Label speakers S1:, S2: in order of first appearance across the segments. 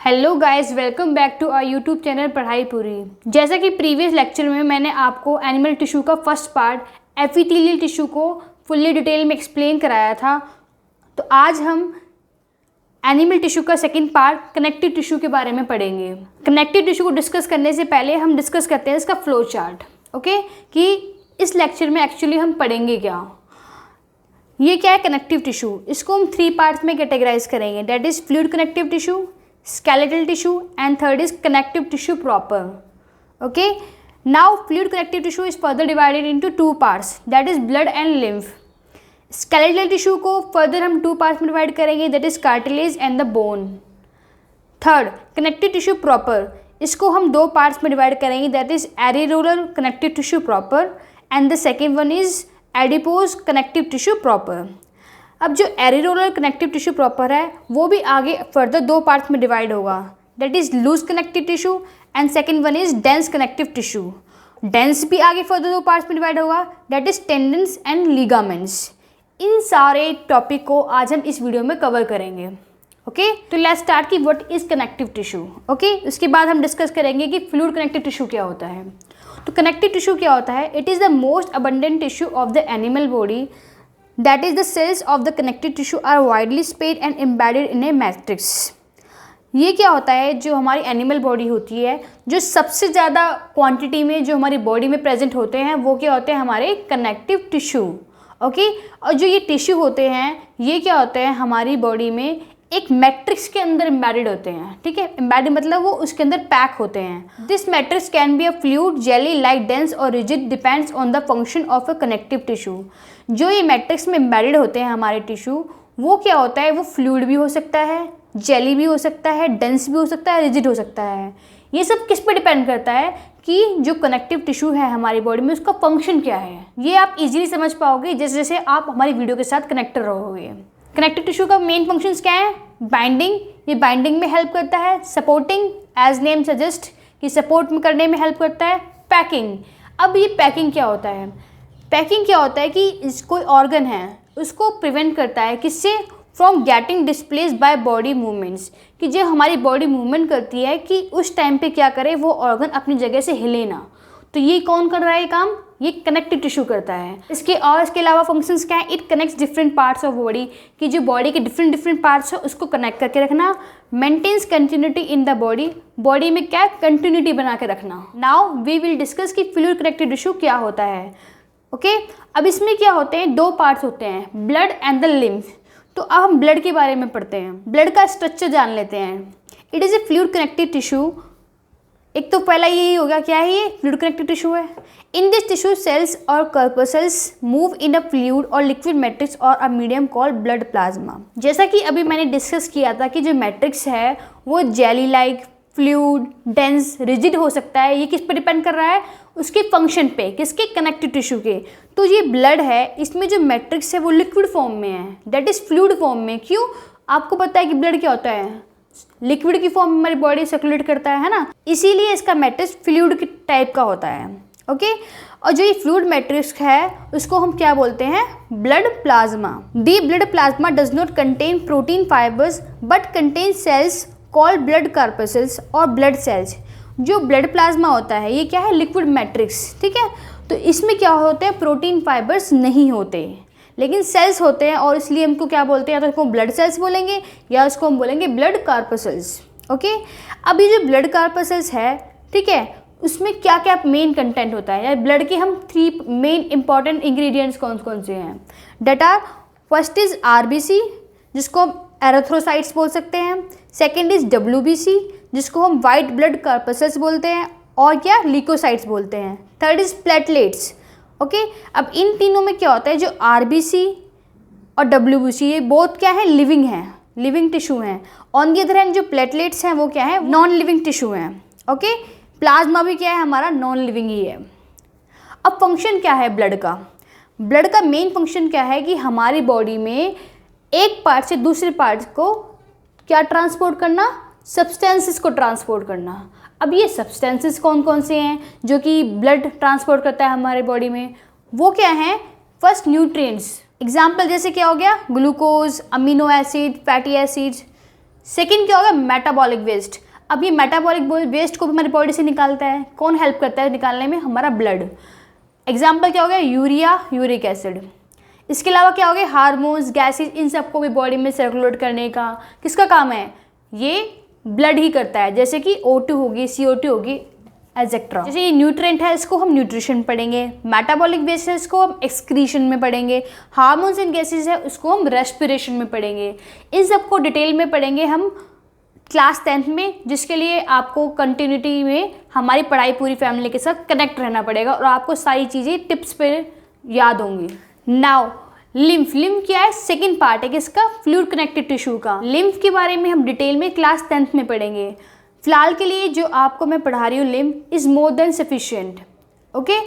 S1: Hello guys, welcome back to our YouTube channel Padhai Poori. जैसा कि previous lecture में मैंने आपको एनिमल टिश्यू का फर्स्ट पार्ट एपिथेलियल टिश्यू को फुल्ली डिटेल में एक्सप्लेन कराया था, तो आज हम एनिमल टिश्यू का सेकंड पार्ट कनेक्टिव टिश्यू के बारे में पढ़ेंगे। कनेक्टिव टिश्यू को डिस्कस करने से पहले हम डिस्कस करते हैं इसका फ्लो चार्ट। ओके, कि इस लेक्चर में एक्चुअली हम पढ़ेंगे क्या। ये क्या है कनेक्टिव टिश्यू, इसको हम 3 पार्ट्स में कैटेगराइज करेंगे, that is fluid connective tissue, skeletal tissue and third is connective tissue proper. Okay, now fluid connective tissue is further divided into 2 parts, that is blood and lymph. Skeletal tissue को further हम 2 parts में divide करेंगे, that is cartilage and the bone. Third, connective tissue proper, इसको हम 2 parts में divide करेंगे, that is areolar connective tissue proper and the second one is adipose connective tissue proper. अब जो एरिरोलर कनेक्टिव टिश्यू प्रॉपर है वो भी आगे फर्दर 2 पार्ट्स में डिवाइड होगा, that is loose connective tissue and second one is dense connective tissue. Dense भी आगे फर्दर 2 पार्ट्स में डिवाइड होगा, that is tendons and ligaments. इन सारे टॉपिक को आज हम इस वीडियो में कवर करेंगे। ओके, तो लेट्स स्टार्ट कि what is connective tissue. Okay, उसके बाद हम डिस्कस करेंगे कि फ्लूइड कनेक्टिव टिश्यू क्या होता है। तो कनेक्टिव टिश्यू क्या होता है, it is the most abundant tissue of the animal body, that is the cells of the connective tissue are widely spaced and embedded in a matrix. ये क्या होता है, जो हमारी एनिमल बॉडी होती है, जो सबसे ज़्यादा क्वांटिटी में जो हमारी बॉडी में प्रेजेंट होते हैं वो क्या होते हैं, हमारे कनेक्टिव टिश्यू। ओके, और जो ये टिश्यू होते हैं ये क्या होते हैं, हमारी बॉडी में एक मैट्रिक्स के अंदर एम्बेडेड होते हैं। ठीक है, एम्बेडेड मतलब वो उसके अंदर पैक होते हैं। This matrix can be a fluid, jelly, light, dense और rigid, depends on the function of a connective tissue. जो ये मैट्रिक्स में एम्बेडेड होते हैं हमारे टिश्यू, वो क्या होता है, वो फ्लूइड भी हो सकता है, जेली भी हो सकता है, डेंस भी हो सकता है, रिजिड हो सकता है। ये सब किस पे डिपेंड करता है कि जो कनेक्टिव टिश्यू है हमारी बॉडी में उसका फंक्शन क्या है। ये आप इजीली समझ पाओगे जैसे जैसे आप हमारी वीडियो के साथ कनेक्टेड रहोगे। कनेक्टिव टिश्यू का मेन फंक्शंस क्या है, बाइंडिंग, ये बाइंडिंग में हेल्प करता है, सपोर्टिंग, एज नेम सजेस्ट कि सपोर्ट में करने में हेल्प करता है, पैकिंग। अब ये पैकिंग क्या होता है, पैकिंग क्या होता है कि कोई ऑर्गन है उसको प्रिवेंट करता है किससे, from getting displace by body movements, कि जो हमारी बॉडी मूवमेंट करती है कि उस टाइम पे क्या करे, वो ऑर्गन अपनी जगह से हिले ना। तो ये कौन कर रहा है ये काम, ये कनेक्टिव टिश्यू करता है। इसके अलावा फंक्शंस क्या है, it connects different parts of body, कि जो बॉडी के डिफरेंट पार्ट्स है उसको कनेक्ट करके रखना, maintains continuity in the body, body में क्या कंटिन्यूटी बना के रखना। नाउ वी विल डिस्कस कि फ्लूइड कनेक्टिव टिश्यू क्या होता है। ओके, अब इसमें क्या होते हैं, 2 पार्ट्स होते हैं, ब्लड एंड द लिम्फ। तो अब हम ब्लड के बारे में पढ़ते हैं, ब्लड का स्ट्रक्चर जान लेते हैं। It is A fluid connective tissue. एक तो पहला यही हो गया, क्या है ये फ्लूइड कनेक्टिव टिश्यू है। इन दिस टिश्यू सेल्स और कर्पसेल्स मूव इन अ फ्लूइड और लिक्विड मैट्रिक्स और a medium called blood plasma. जैसा कि अभी मैंने डिस्कस किया था कि जो मैट्रिक्स है वो jelly like, fluid, dense, rigid हो सकता है। ये किस पर डिपेंड कर रहा है, उसके फंक्शन पे, किसके, कनेक्टिव टिश्यू के। तो ये ब्लड है, इसमें जो मैट्रिक्स है वो लिक्विड फॉर्म में है, दैट इज फ्लूइड फॉर्म में। क्यों, आपको पता है कि ब्लड क्या होता है, लिक्विड की फॉर्म में हमारी बॉडी सर्कुलेट करता है ना, इसीलिए इसका मैट्रिक्स फ्लूइड के टाइप का होता है। ओके, और जो ये फ्लूइड मैट्रिक्स है उसको हम क्या बोलते हैं, blood plasma. The blood plasma does not contain protein fibres but contain cells called blood corpuscles और ब्लड सेल्स। जो ब्लड प्लाज्मा होता है ये क्या है, लिक्विड मैट्रिक्स। ठीक है, तो इसमें क्या होते हैं, प्रोटीन फाइबर्स नहीं होते लेकिन सेल्स होते हैं, और इसलिए हमको क्या बोलते हैं, या तो इसको ब्लड सेल्स बोलेंगे या उसको हम बोलेंगे ब्लड कार्पसेल्स। ओके, अब ये जो ब्लड कार्पसेल्स है, ठीक है, उसमें क्या क्या मेन कंटेंट होता है, या ब्लड के हम 3 मेन इंपॉर्टेंट इंग्रेडिएंट्स कौन कौन से हैं, that are, first is RBC जिसको हम एरिथ्रोसाइट्स बोल सकते हैं, सेकेंड इज डब्ल्यूबीसी जिसको हम वाइट ब्लड कार्पसेल्स बोलते हैं और क्या ल्यूकोसाइट्स बोलते हैं, थर्ड इज प्लेटलेट्स। ओके, अब इन तीनों में क्या होता है, जो आरबीसी और डब्ल्यूबीसी ये बोथ क्या है, लिविंग हैं, लिविंग टिश्यू हैं। ऑन दी अदर हैंड जो प्लेटलेट्स हैं वो क्या है, नॉन लिविंग टिश्यू हैं। ओके, प्लाज्मा भी क्या है, हमारा नॉन लिविंग ही है। अब फंक्शन क्या है ब्लड का, ब्लड का मेन फंक्शन क्या है कि हमारी बॉडी में एक पार्ट से दूसरे पार्ट को क्या ट्रांसपोर्ट करना, सब्सटेंसेस को ट्रांसपोर्ट करना। अब ये सब्सटेंसेस कौन कौन से हैं जो कि ब्लड ट्रांसपोर्ट करता है हमारे बॉडी में, वो क्या हैं, फर्स्ट न्यूट्रिएंट्स, एग्जाम्पल जैसे क्या हो गया, glucose, amino acid, fatty acids, second क्या होगा, मेटाबॉलिक वेस्ट। अब ये मेटाबॉलिक वेस्ट को भी हमारी बॉडी से निकालता है, कौन हेल्प करता है निकालने में, हमारा ब्लड। एग्जाम्पल क्या हो गया, यूरिया, यूरिक एसिड। इसके अलावा क्या हो गया, हार्मोन्स, गैसेज, इन सबको भी बॉडी में सर्कुलेट करने का किसका काम है, ये ब्लड ही करता है। जैसे कि O2 होगी, CO2 होगी, एटसेट्रा। जैसे ये न्यूट्रिएंट है, इसको हम न्यूट्रिशन पढ़ेंगे। मेटाबॉलिक वेस्ट है, इसको हम एक्सक्रीशन में पढ़ेंगे। हार्मोन्स एंड गैसेज है, उसको हम रेस्पिरेशन में पढ़ेंगे। इन सबको डिटेल में पढ़ेंगे हम क्लास 10th में, जिसके लिए आपको कंटिन्यूटी में हमारी पढ़ाई पूरी फैमिली के साथ कनेक्ट रहना पड़ेगा और आपको सारी चीज़ें टिप्स पे याद होंगी। नाउ लिम्फ, लिम्फ क्या है, सेकंड पार्ट है किसका, फ्लूइड कनेक्टेड टिश्यू का। लिम्फ के बारे में हम डिटेल में क्लास 10th में पढ़ेंगे। फिलहाल के लिए जो आपको मैं पढ़ा रही हूँ, lymph is more than sufficient. Okay,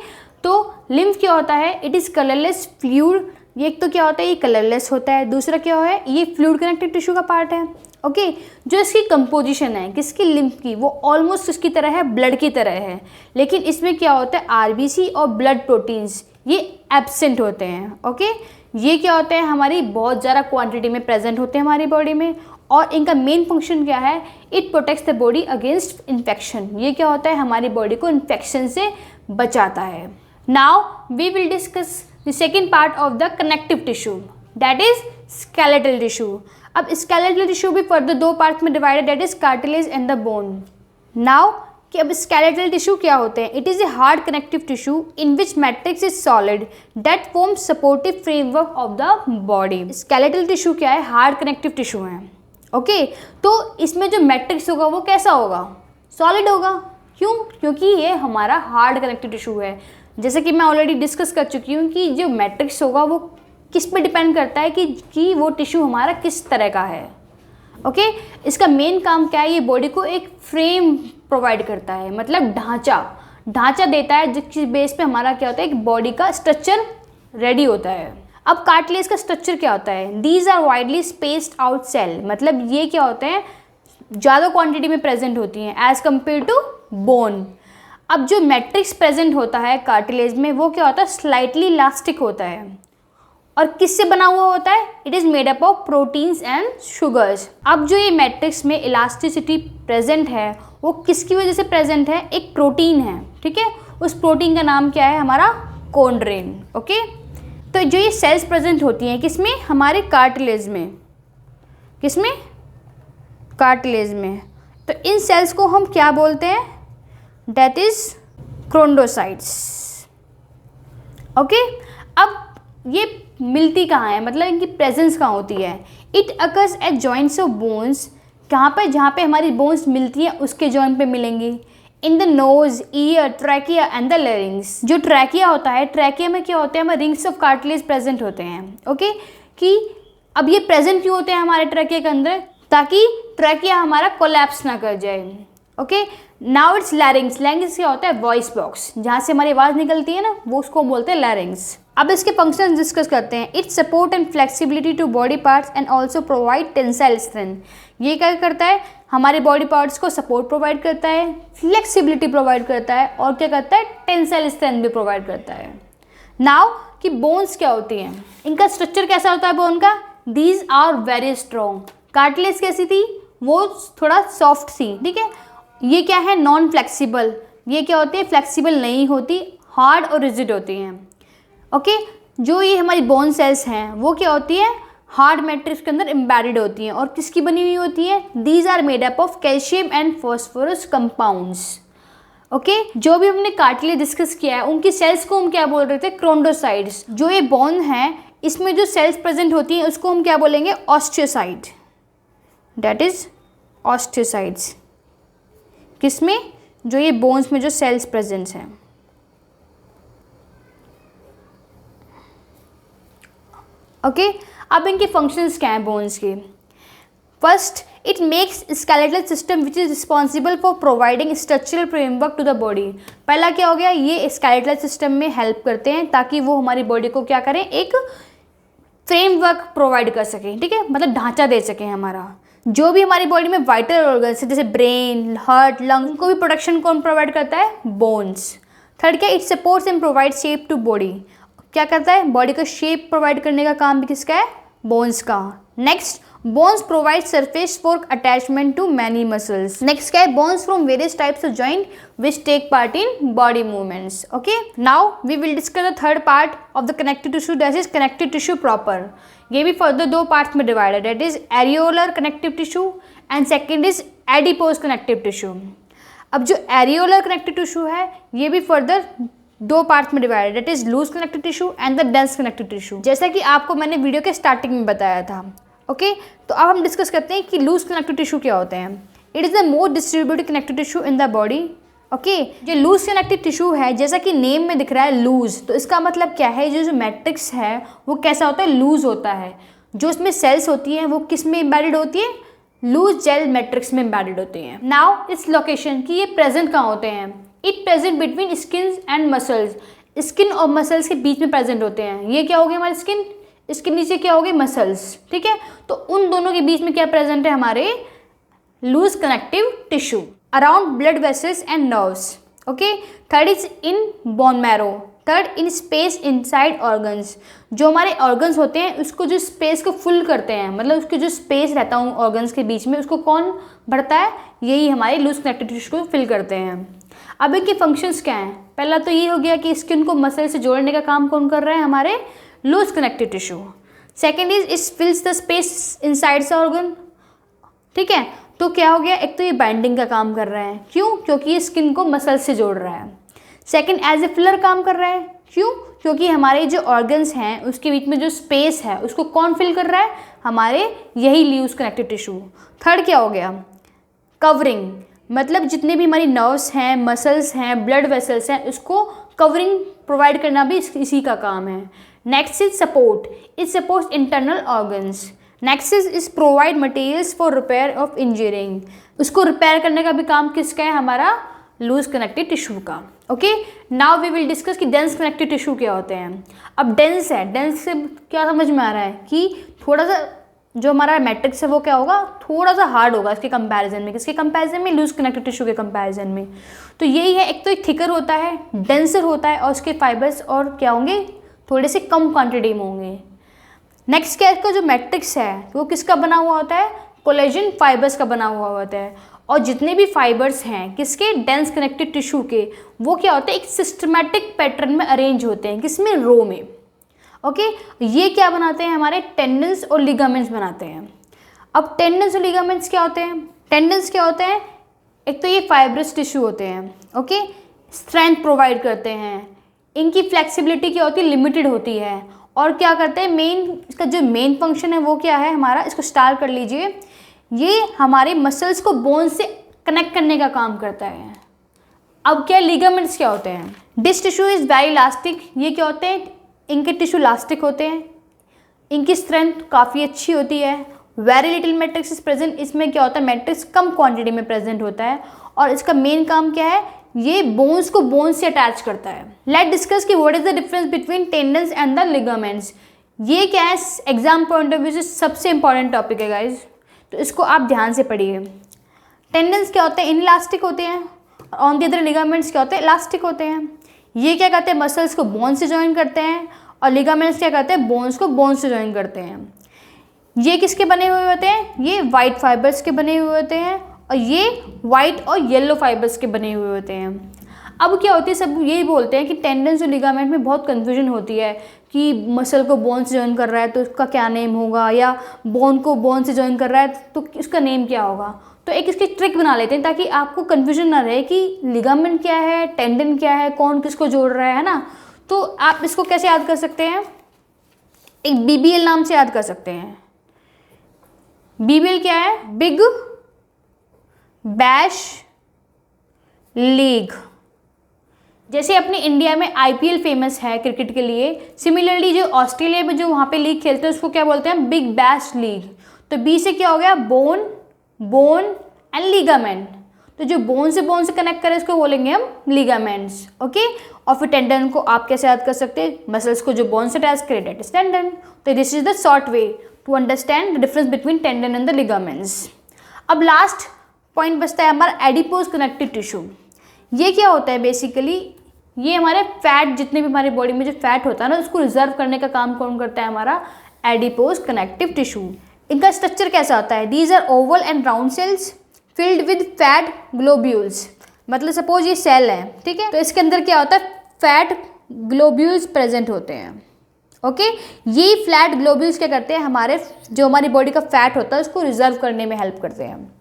S1: तो लिम्फ क्या होता है, इट इज़ कलरलेस फ्लूइड। ये एक तो क्या होता है, ये कलरलेस होता है, दूसरा क्या है, ये फ्लूइड कनेक्टेड टिश्यू का पार्ट है। ओके, जो इसकी कंपोजिशन है किसकी, लिम्फ की, वो ऑलमोस्ट किसकी तरह है, ब्लड की तरह है। लेकिन इसमें क्या होता है, आरबीसी और ब्लड प्रोटीन्स ये एब्सेंट होते हैं। ओके, ये क्या होते हैं, हमारी बहुत ज़्यादा क्वांटिटी में प्रेजेंट होते हैं हमारी बॉडी में, और इनका मेन फंक्शन क्या है, it protects the body against infection. ये क्या होता है, हमारी बॉडी को इन्फेक्शन से बचाता है। Now we will discuss the second part of the connective tissue, that is skeletal tissue. अब स्केलेटल टिश्यू भी फर्दर दो पार्ट में divided, that is cartilage and the bone. Now कि अब स्केलेटल टिश्यू क्या होते हैं, it is a hard connective tissue in which matrix is solid that forms supportive framework of the body. Skeletal tissue क्या है, hard connective tissue है। Okay, तो इसमें जो मैट्रिक्स होगा वो कैसा होगा, सॉलिड होगा। क्यों, क्योंकि ये हमारा हार्ड कनेक्टिव टिश्यू है। जैसे कि मैं ऑलरेडी डिस्कस कर चुकी हूँ कि जो मैट्रिक्स होगा वो किस पे डिपेंड करता है कि वो टिश्यू हमारा किस तरह का है। ओके, इसका मेन काम क्या है, ये बॉडी को एक फ्रेम प्रोवाइड करता है, मतलब ढांचा देता है, जिसकी बेस पे हमारा क्या होता है, एक बॉडी का स्ट्रक्चर रेडी होता है। अब कार्टिलेज का स्ट्रक्चर क्या होता है, these are widely spaced out cell, मतलब ये क्या होते हैं, ज़्यादा क्वांटिटी में प्रेजेंट होती हैं एज कम्पेयर टू बोन। अब जो मैट्रिक्स प्रेजेंट होता है कार्टिलेज में, वो क्या होता है, स्लाइटली इलास्टिक होता है। और किससे बना हुआ होता है, it is made up of proteins and sugars. अब जो ये मैट्रिक्स में इलास्टिसिटी प्रेजेंट है, वो किसकी वजह से प्रेजेंट है, एक प्रोटीन है। ठीक है, उस प्रोटीन का नाम क्या है, हमारा कोंड्रेन। ओके, तो जो ये सेल्स प्रेजेंट होती हैं किसमें, हमारे कार्टिलेज में, किसमें, कार्टिलेज में। तो इन सेल्स को हम क्या बोलते हैं, दैट इज क्रोंडोसाइट्स। ओके, अब ये मिलती कहाँ है, मतलब इनकी प्रेजेंस कहाँ होती है, it occurs at joints of bones. कहाँ पर, जहाँ पे हमारी बोन्स मिलती हैं उसके जॉइंट पे मिलेंगी। In the nose, year, trachea and the larynx. जो ट्रैकिया होता है, ट्रैकिया में क्या होते हैं, हमारे रिंग्स ऑफ कार्टिलेज प्रेजेंट होते हैं। ओके, कि अब ये प्रेजेंट क्यों होते हैं हमारे ट्रैकिया के अंदर, ताकि ट्रैकिया हमारा कोलैप्स ना कर जाए। Okay, now it's लैरिंग्स। लैरिंग्स क्या होता है, वॉइस बॉक्स, जहाँ से हमारी आवाज़ निकलती है ना, वो उसको बोलते हैं लैरिंग्स। अब इसके फंक्शंस डिस्कस करते हैं। It's support and flexibility to body parts and also provide tensile strength. ये क्या करता है, हमारे बॉडी पार्ट्स को सपोर्ट प्रोवाइड करता है, फ्लेक्सिबिलिटी प्रोवाइड करता है, और क्या करता है, टेंसाइल स्ट्रेंथ भी प्रोवाइड करता है। नाउ कि बोन्स क्या होती हैं, इनका स्ट्रक्चर कैसा होता है बोन का, these are very strong. Cartilage कैसी थी, वो थोड़ा सॉफ्ट थी। ठीक है, ये क्या है, नॉन फ्लेक्सिबल। ये क्या होती है, फ्लेक्सिबल नहीं होती, हार्ड और रिजिड होती हैं। ओके, जो ये हमारी बोन सेल्स हैं वो क्या होती है, हार्ड मैट्रिक्स के अंदर एम्बेडेड होती हैं, और किसकी बनी हुई होती है, these are made up of calcium and phosphorus compounds. Okay, जो भी हमने कार्टिलेज डिस्कस किया है, उनकी सेल्स को हम क्या बोल रहे थे, क्रोंडोसाइट्स। जो ये बोन है, इसमें जो सेल्स प्रेजेंट होती हैं उसको हम क्या बोलेंगे, ऑस्टियोसाइट, दैट इज ऑस्टियोसाइट्स। किसमें, जो ये बोन्स में जो सेल्स प्रेजेंट हैं। ओके, अब इनके फंक्शंस क्या हैं बोन्स के। First, it makes skeletal system which is responsible for providing structural framework to the body. पहला क्या हो गया, ये स्केलेटल सिस्टम में हेल्प करते हैं ताकि वो हमारी बॉडी को क्या करें, एक फ्रेमवर्क प्रोवाइड कर सकें। ठीक है, मतलब ढांचा दे सकें हमारा। जो भी हमारी बॉडी में वाइटल ऑर्गन्स है, जैसे ब्रेन, हार्ट, लंग, उनको भी प्रोटेक्शन कौन प्रोवाइड करता है, बोन्स। थर्ड क्या, it supports and provide shape to क्या करता है, बॉडी का शेप प्रोवाइड करने का काम भी किसका है, बोन्स का। Next, bones provide surface for attachment to many muscles. Next क्या है, bones from various types of joint which take part in body movements. Okay, now we will discuss the third part of the connective tissue, that is connective tissue proper. ये भी further दो parts में divided, that is areolar connective tissue and second is adipose connective tissue. अब जो areolar connective tissue है ये भी further दो पार्ट्स में divided, that is loose connective tissue and the dense connective tissue, जैसा कि आपको मैंने वीडियो के स्टार्टिंग में बताया था। ओके, तो अब हम डिस्कस करते हैं कि लूज कनेक्टिव टिश्यू क्या होते हैं। It is the most distributed connective tissue in the body. Okay, जो लूज कनेक्टिव टिश्यू है, जैसा कि नेम में दिख रहा है लूज, तो इसका मतलब क्या है, जो मैट्रिक्स है वो कैसा होता है, लूज होता है। जो इसमें सेल्स होती हैं वो किस में एम्बेडेड होती है, लूज जेल मैट्रिक्स में एम्बेडेड होती हैं। नाउ इस लोकेशन की ये प्रेजेंट कहाँ होते हैं, it present between skin and muscles. Skin और मसल्स के बीच में प्रेजेंट होते हैं। ये क्या हो गया हमारी स्किन, इसके नीचे क्या हो गए मसल्स, ठीक है। तो उन दोनों के बीच में क्या प्रेजेंट है, हमारे loose connective tissue around blood vessels and nerves. Okay, third is in bone marrow, third in space inside organs. जो हमारे ऑर्गन्स होते हैं उसको जो स्पेस को फुल करते हैं, मतलब उसके जो स्पेस रहता है ऑर्गन्स के बीच में, उसको कौन भरता है, यही हमारे लूज कनेक्टिव टिश्यू को फिल करते हैं। अब इनके फंक्शंस क्या हैं, पहला तो ये हो गया कि स्किन को मसल से जोड़ने का काम कौन कर रहा है, हमारे loose connective tissue. Second is it fills the space inside the organ, ठीक है। तो क्या हो गया, एक तो ये बाइंडिंग का काम कर रहा है, क्यों, क्योंकि ये स्किन को मसल से जोड़ रहा है। सेकेंड एज ए फिलर काम कर रहा है, क्यों, क्योंकि हमारे जो ऑर्गन्स हैं उसके बीच में जो स्पेस है उसको कौन फिल कर रहा है, हमारे यही लूज कनेक्टिव टिश्यू। थर्ड क्या हो गया, कवरिंग, मतलब जितने भी हमारी नर्व्स हैं, मसल्स हैं, ब्लड वेसल्स हैं, उसको कवरिंग प्रोवाइड करना भी इसी का काम है। Next is support, it supports internal organs. Next is provide materials for repair of injuring, उसको रिपेयर करने का भी काम किसका है, हमारा लूज कनेक्टिव टिश्यू का। Okay, now we will discuss कि डेंस कनेक्टिव टिश्यू क्या होते हैं। अब डेंस है, डेंस से क्या समझ में आ रहा है कि थोड़ा सा जो हमारा मैट्रिक्स है वो क्या होगा, थोड़ा सा हार्ड होगा इसके कंपैरिजन में, किसके कंपैरिजन में, लूज कनेक्टिव टिश्यू के कंपैरिजन में। तो यही है, एक तो एक थिकर होता है, डेंसर होता है, और उसके फाइबर्स और क्या होंगे, थोड़े से कम क्वांटिटी में होंगे। नेक्स्ट क्या, इसका जो मैट्रिक्स है वो किसका बना हुआ होता है, कोलेजन फाइबर्स का बना हुआ होता है। और जितने भी फाइबर्स हैं किसके, डेंस कनेक्टिव टिश्यू के, वो क्या होते हैं, एक सिस्टमैटिक पैटर्न में अरेंज होते हैं, किसमें, रो में। ओके, ये क्या बनाते हैं, हमारे टेंडन्स और लिगामेंट्स बनाते हैं। अब टेंडन्स और लिगामेंट्स क्या होते हैं, टेंडन्स क्या होते हैं, एक तो ये फाइब्रस टिश्यू होते हैं, ओके, स्ट्रेंथ प्रोवाइड करते हैं, इनकी फ्लेक्सिबिलिटी क्या होती है, लिमिटेड होती है। और क्या करते हैं, मेन इसका जो मेन फंक्शन है वो क्या है हमारा, इसको स्टार कर लीजिए, ये हमारे मसल्स को बोन से कनेक्ट करने का काम करता है। अब क्या, लिगामेंट्स क्या होते हैं, this tissue is very elastic, ये क्या होते हैं, इनके टिश्यू इलास्टिक होते हैं, इनकी स्ट्रेंथ काफ़ी अच्छी होती है। Very little matrix is present, इसमें क्या होता है, मैट्रिक्स कम क्वांटिटी में प्रेजेंट होता है, और इसका मेन काम क्या है, ये बोन्स को बोन से अटैच करता है। लेट डिस्कस कि what is the difference between tendons and the ligaments. ये क्या है, एग्जाम पॉइंट ऑफ व्यू से सबसे इंपॉर्टेंट टॉपिक है गाइज, तो इसको आप ध्यान से पढ़िए। टेंडन्स क्या होते हैं, इनइलास्टिक होते हैं, और ऑन द अदर लिगामेंट्स क्या होते हैं, इलास्टिक होते हैं। ये क्या करते हैं, मसल्स को बोन से ज्वाइन करते हैं, और लिगामेंट्स क्या करते हैं, बोन्स को बोन से ज्वाइन करते हैं। ये किसके बने हुए होते हैं, ये वाइट फाइबर्स के बने हुए होते हैं, और ये वाइट और येलो फाइबर्स के बने हुए होते हैं। अब क्या होती है, सब यही बोलते हैं कि टेंडन्स और लिगामेंट में बहुत कन्फ्यूजन होती है कि मसल को बोन से ज्वाइन कर रहा है तो उसका क्या नेम होगा, या बोन को बोन से ज्वाइन कर रहा है तो उसका नेम क्या होगा। तो एक इसकी ट्रिक बना लेते हैं ताकि आपको कन्फ्यूजन ना रहे कि लिगामेंट क्या है, टेंडन क्या है, कौन किसको जोड़ रहा है ना। तो आप इसको कैसे याद कर सकते हैं, एक BBL नाम से याद कर सकते हैं। BBL क्या है, बिग बैश लीग। जैसे अपने इंडिया में IPL फेमस है क्रिकेट के लिए, सिमिलरली जो ऑस्ट्रेलिया में जो वहाँ पे लीग खेलते हैं उसको क्या बोलते हैं, बिग बैश लीग। तो B से क्या हो गया, बोन, बोन एंड लिगामेंट। तो जो बोन से कनेक्ट करें उसको बोलेंगे हम लिगामेंट्स, ओके। और फिर टेंडन को आप कैसे याद कर सकते हैं, मसल्स को जो बोन से अटैच करे, दैट इज टेंडन। तो this is the short way to understand the difference between tendon and the ligaments. अब लास्ट पॉइंट बचता है हमारा एडिपोज कनेक्टिव टिश्यू। ये क्या होता है, बेसिकली ये हमारे फैट, जितने भी हमारी बॉडी में जो फैट होता है ना, उसको रिजर्व करने का काम कौन करता है, हमारा एडिपोज कनेक्टिव टिश्यू। इनका स्ट्रक्चर कैसा होता है? These are oval and round cells filled with fat globules. मतलब सपोज ये सेल है, ठीक है, तो इसके अंदर क्या होता है? फैट ग्लोब्यूल्स प्रेजेंट होते हैं। ओके, ये फ्लैट ग्लोब्यूल्स क्या करते हैं? हमारी बॉडी का फैट होता है उसको रिजर्व करने में हेल्प करते हैं।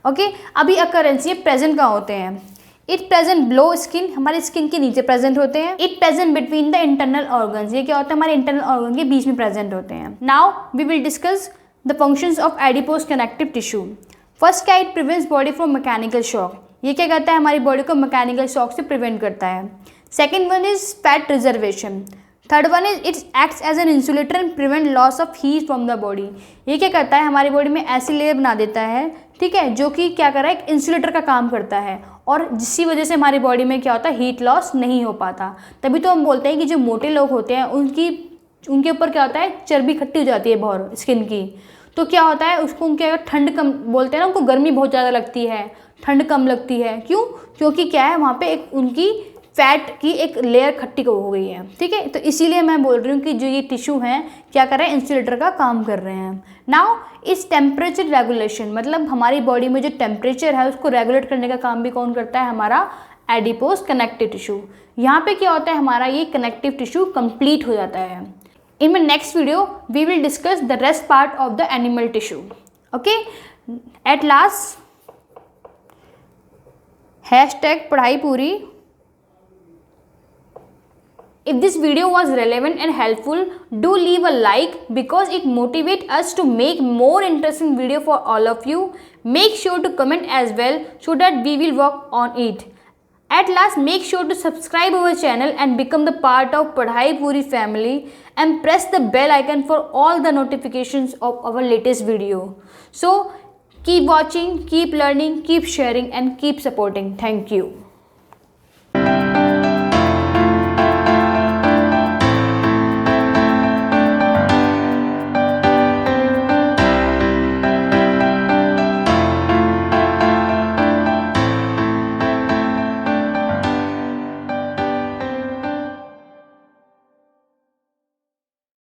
S1: ओके, अभी अकरेंस ये प्रेजेंट कहाँ होते हैं? इट प्रेजेंट बिलो स्किन, हमारे स्किन के नीचे प्रेजेंट होते हैं। It present between the internal organs, ये क्या होता है? हमारे इंटरनल ऑर्गन के बीच में प्रेजेंट होते हैं। Now we will discuss the functions of adipose connective tissue. First क्या? It prevents body from mechanical shock, ये क्या करता है? हमारी बॉडी को मैकेनिकल शॉक से प्रिवेंट करता है। Second one is fat reservation. Third one is it acts as an insulator and prevent loss of heat from the body, ये क्या करता है? हमारी बॉडी में ऐसी लेयर बना देता है, ठीक है, जो कि क्या कर रहा है? एक इंसुलेटर का काम करता है, और जिसकी वजह से हमारी बॉडी में क्या होता है? हीट लॉस नहीं हो पाता। तभी तो हम बोलते हैं कि जो मोटे लोग होते हैं उनके ऊपर क्या होता है? चर्बी इकट्ठी हो जाती है बहुत स्किन की। तो क्या होता है? उसको उनके ठंड कम बोलते हैं ना, उनको गर्मी बहुत ज़्यादा लगती है, ठंड कम लगती है। क्यों? क्योंकि क्या है, वहाँ पे एक उनकी फैट की एक लेयर खट्टी हो गई है, ठीक है। तो इसीलिए मैं बोल रही हूँ कि जो ये टिश्यू हैं क्या कर रहे हैं? इंसुलेटर का काम कर रहे हैं। नाउ इस टेम्परेचर रेगुलेशन, मतलब हमारी बॉडी में जो टेम्परेचर है उसको रेगुलेट करने का काम भी कौन करता है? हमारा एडिपोज कनेक्टिव टिश्यू। यहाँ पे क्या होता है? हमारा ये कनेक्टिव टिश्यू कंप्लीट हो जाता है। In my next video we will discuss the rest part of the animal tissue. Okay, at last hashtag पढ़ाई पूरी। If this video was relevant and helpful, do leave a like because it motivates us to make more interesting video for all of you. Make sure to comment as well so that we will work on it. At last, make sure to subscribe our channel and become the part of Padhai Puri family and press the bell icon for all the notifications of our latest video. So, keep watching, keep learning, keep sharing and keep supporting. Thank you.